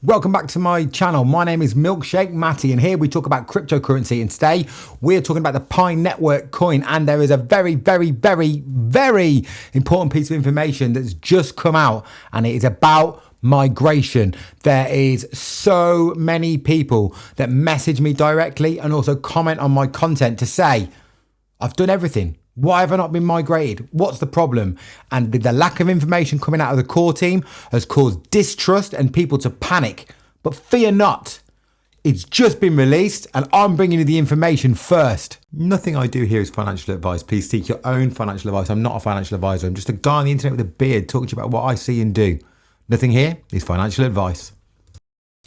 Welcome back to my channel. My name is Milkshake Matty and here we talk about cryptocurrency, and today we're talking about the PINETWORK coin, and there is a very important piece of information that's just come out, and it is about migration. There is so many people that message me directly and also comment on my content to say, I've done everything. Why have I not been migrated? What's the problem? And the lack of information coming out of the core team has caused distrust and people to panic. But fear not, it's just been released and I'm bringing you the information first. Nothing I do here is financial advice. Please seek your own financial advice. I'm not a financial advisor. I'm just a guy on the internet with a beard talking to you about what I see and do. Nothing here is financial advice.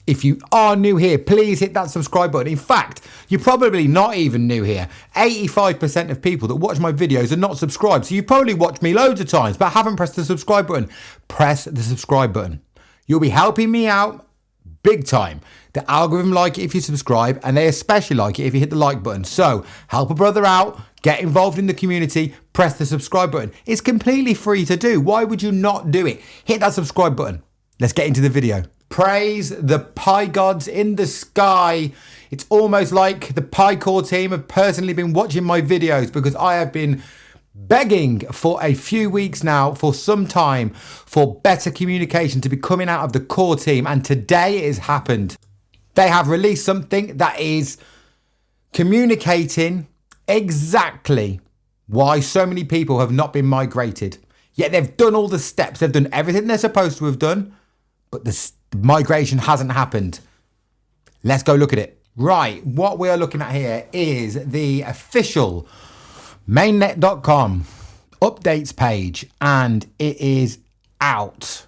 If you are new here, please hit that subscribe button. In fact, you're probably not even new here. 85% of people that watch my videos are not subscribed. So you probably watched me loads of times, but haven't pressed the subscribe button. Press the subscribe button. You'll be helping me out big time. The algorithm like it if you subscribe, and they especially like it if you hit the like button. So help a brother out, get involved in the community, press the subscribe button. It's completely free to do. Why would you not do it? Hit that subscribe button. Let's get into the video. Praise the Pi gods in the sky. It's almost like the Pi core team have personally been watching my videos, because I have been begging for a few weeks now, for some time, for better communication to be coming out of the core team. And today it has happened. They have released something that is communicating exactly why so many people have not been migrated. Yet they've done all the steps. They've done everything they're supposed to have done, but the migration hasn't happened. Let's go look at it. Right, what we are looking at here is the official mainnet.com updates page, and it is out.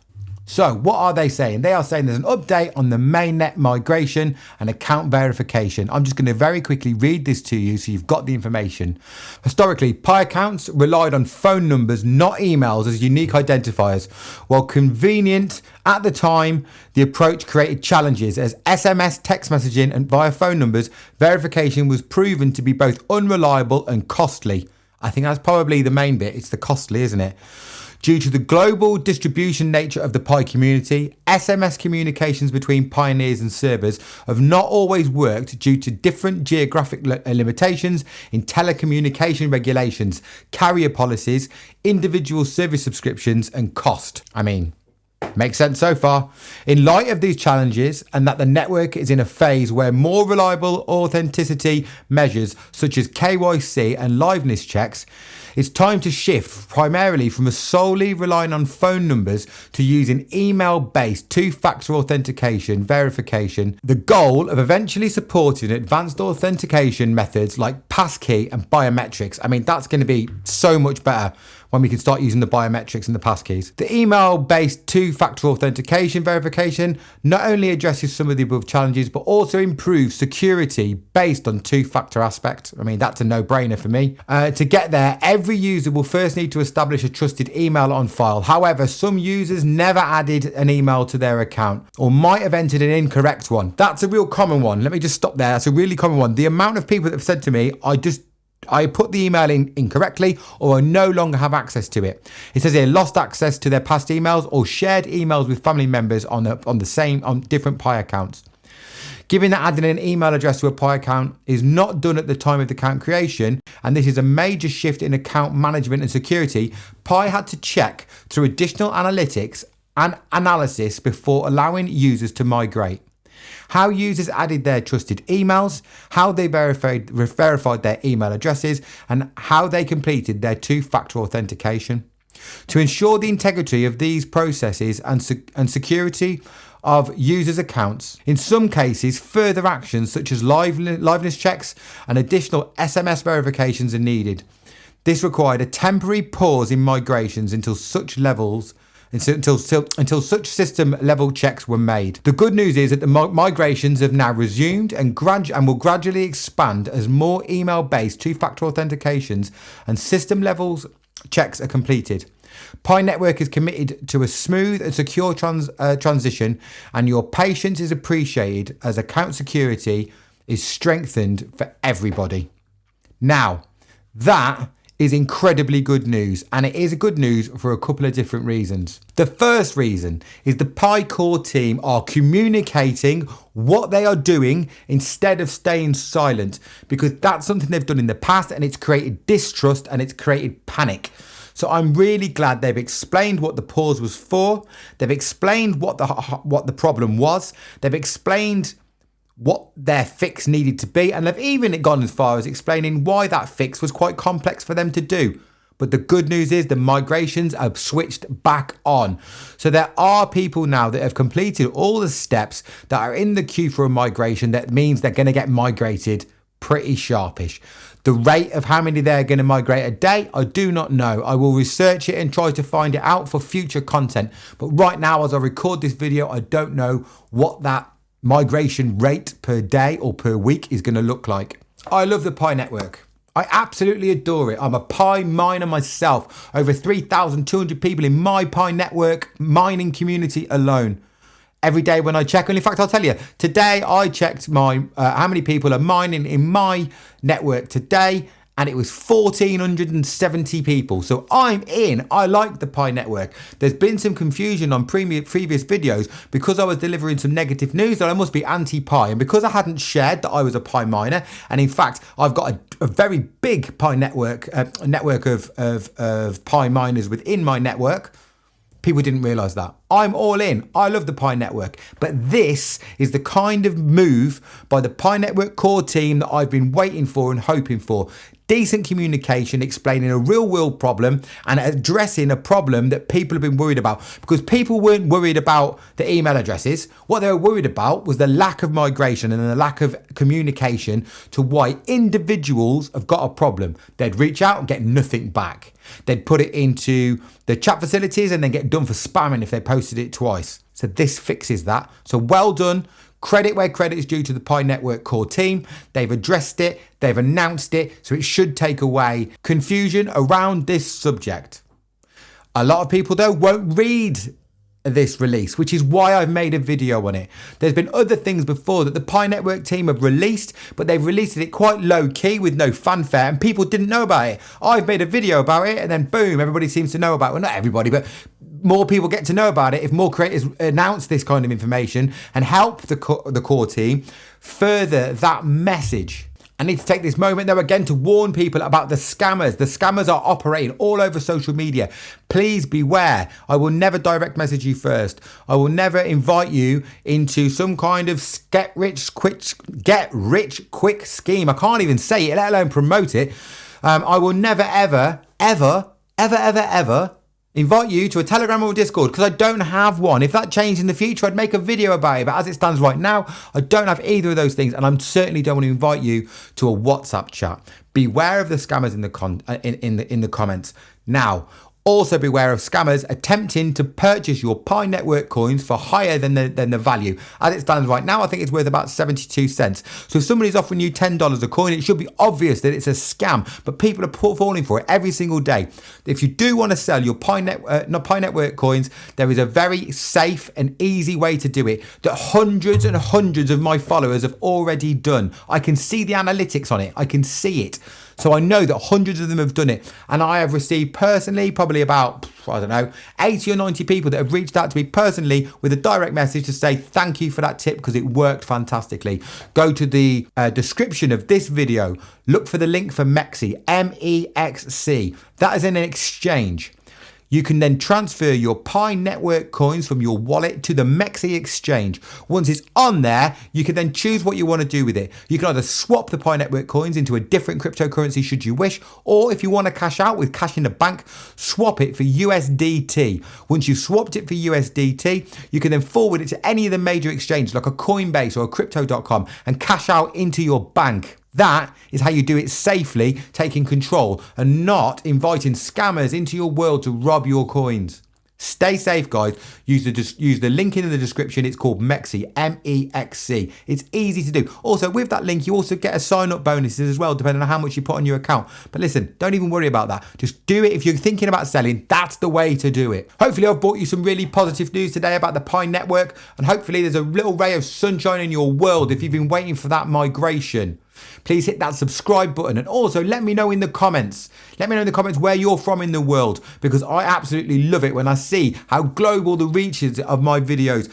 So what are they saying? They are saying there's an update on the mainnet migration and account verification. I'm just going to very quickly read this to you so you've got the information. Historically, Pi accounts relied on phone numbers, not emails, as unique identifiers. While convenient at the time, the approach created challenges, as SMS text messaging and via phone numbers verification was proven to be both unreliable and costly. I think that's probably the main bit. It's the costly, isn't it? Due to the global distribution nature of the Pi community, SMS communications between pioneers and servers have not always worked due to different geographic limitations in telecommunication regulations, carrier policies, individual service subscriptions, and cost. I mean, makes sense so far. In light of these challenges, and that the network is in a phase where more reliable authenticity measures such as KYC and liveness checks, it's time to shift primarily from solely relying on phone numbers to using email-based two-factor authentication verification, the goal of eventually supporting advanced authentication methods like passkey and biometrics. I mean, that's going to be so much better when we can start using the biometrics and the passkeys. The email-based two-factor authentication verification not only addresses some of the above challenges, but also improves security based on two-factor aspect. I mean, that's a no-brainer for me. To get there, every user will first need to establish a trusted email on file. However, some users never added an email to their account or might have entered an incorrect one. That's a real common one. Let me just stop there. That's a really common one. The amount of people that have said to me, I put the email in incorrectly, or I no longer have access to it. It says they lost access to their past emails or shared emails with family members on different Pi accounts. Given that adding an email address to a Pi account is not done at the time of the account creation, and this is a major shift in account management and security, Pi had to check through additional analytics and analysis before allowing users to migrate. How users added their trusted emails, how they verified their email addresses, and how they completed their two-factor authentication. To ensure the integrity of these processes and security of users' accounts, in some cases, further actions such as liveness checks and additional SMS verifications are needed. This required a temporary pause in migrations until such system level checks were made. The good news is that the migrations have now resumed and will gradually expand as more email-based two-factor authentications and system levels checks are completed. PINETWORK is committed to a smooth and secure transition, and your patience is appreciated as account security is strengthened for everybody. Now, that is incredibly good news, and it is good news for a couple of different reasons. The first reason is the Pi core team are communicating what they are doing instead of staying silent, because that's something they've done in the past and it's created distrust and it's created panic. So I'm really glad they've explained what the pause was for. They've explained what the problem was. They've explained what their fix needed to be, and they've even gone as far as explaining why that fix was quite complex for them to do. But the good news is the migrations have switched back on. So there are people now that have completed all the steps that are in the queue for a migration. That means they're going to get migrated pretty sharpish. The rate of how many they're going to migrate a day, I do not know. I will research it and try to find it out for future content. But right now, as I record this video, I don't know what that migration rate per day or per week is going to look like. I love the Pi network. I absolutely adore it. I'm a Pi miner myself. Over 3,200 people in my Pi network mining community alone. Every day when I check, and in fact, I'll tell you, today I checked my how many people are mining in my network today, and it was 1,470 people. So I'm in. I like the Pi network. There's been some confusion on previous videos because I was delivering some negative news that I must be anti-Pi, and because I hadn't shared that I was a Pi miner, and in fact, I've got a very big Pi network, a network of Pi miners within my network. People didn't realize that. I'm all in. I love the Pi network. But this is the kind of move by the Pi network core team that I've been waiting for and hoping for. Decent communication, explaining a real world problem and addressing a problem that people have been worried about. Because people weren't worried about the email addresses. What they were worried about was the lack of migration and the lack of communication to why individuals have got a problem. They'd reach out and get nothing back. They'd put it into the chat facilities and then get done for spamming if they posted it twice. So this fixes that. So well done. Credit where credit is due to the Pi network core team. They've addressed it. They've announced it. So it should take away confusion around this subject. A lot of people, though, won't read this release, which is why I've made a video on it. There's been other things before that the Pi network team have released, but they've released it quite low key with no fanfare, and people didn't know about it. I've made a video about it, and then boom, everybody seems to know about it. Well, not everybody, but more people get to know about it if more creators announce this kind of information and help the core team further that message. I need to take this moment though again to warn people about the scammers. The scammers are operating all over social media. Please beware. I will never direct message you first. I will never invite you into some kind of get rich quick scheme. I can't even say it, let alone promote it. I will never ever invite you to a Telegram or Discord because I don't have one. If that changed in the future, I'd make a video about it. But as it stands right now, I don't have either of those things, and I certainly don't want to invite you to a WhatsApp chat. Beware of the scammers in the comments. Now, also beware of scammers attempting to purchase your Pi network coins for higher than the value. As it stands right now, I think it's worth about 72 cents. So if somebody's offering you $10 a coin, it should be obvious that it's a scam, but people are falling for it every single day. If you do want to sell your Pi network coins, there is a very safe and easy way to do it that hundreds and hundreds of my followers have already done. I can see the analytics on it. I can see it. So I know that hundreds of them have done it. And I have received personally probably about, 80 or 90 people that have reached out to me personally with a direct message to say thank you for that tip because it worked fantastically. Go to the description of this video. Look for the link for MEXC, MEXC. That is in an exchange. You can then transfer your Pi network coins from your wallet to the MEXC exchange. Once it's on there, you can then choose what you want to do with it. You can either swap the Pi network coins into a different cryptocurrency should you wish, or if you want to cash out with cash in the bank, swap it for USDT. Once you've swapped it for USDT, you can then forward it to any of the major exchanges like a Coinbase or a Crypto.com and cash out into your bank. That is how you do it safely, taking control and not inviting scammers into your world to rob your coins. Stay safe, guys. Use the link in the description. It's called MEXC, MEXC. It's easy to do. Also, with that link, you also get a sign-up bonuses as well, depending on how much you put on your account. But listen, don't even worry about that. Just do it. If you're thinking about selling, that's the way to do it. Hopefully, I've brought you some really positive news today about the Pi network, and hopefully there's a little ray of sunshine in your world if you've been waiting for that migration. Please hit that subscribe button, and also let me know in the comments. Let me know in the comments where you're from in the world, because I absolutely love it when I see how global the reach is of my videos.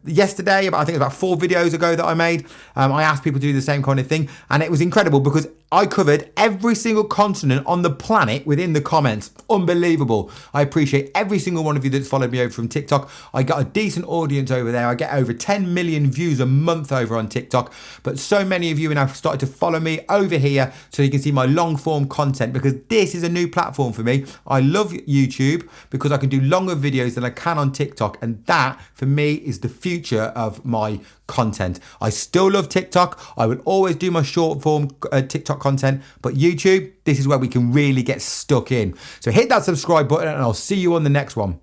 Yesterday, I think it was about 4 videos ago that I made, I asked people to do the same kind of thing, and it was incredible because I covered every single continent on the planet within the comments. Unbelievable. I appreciate every single one of you that's followed me over from TikTok. I got a decent audience over there. I get over 10 million views a month over on TikTok, but so many of you have now started to follow me over here so you can see my long form content, because this is a new platform for me. I love YouTube because I can do longer videos than I can on TikTok, and that for me is the future of my content. I still love TikTok. I will always do my short form TikTok content, but YouTube, this is where we can really get stuck in. So hit that subscribe button and I'll see you on the next one.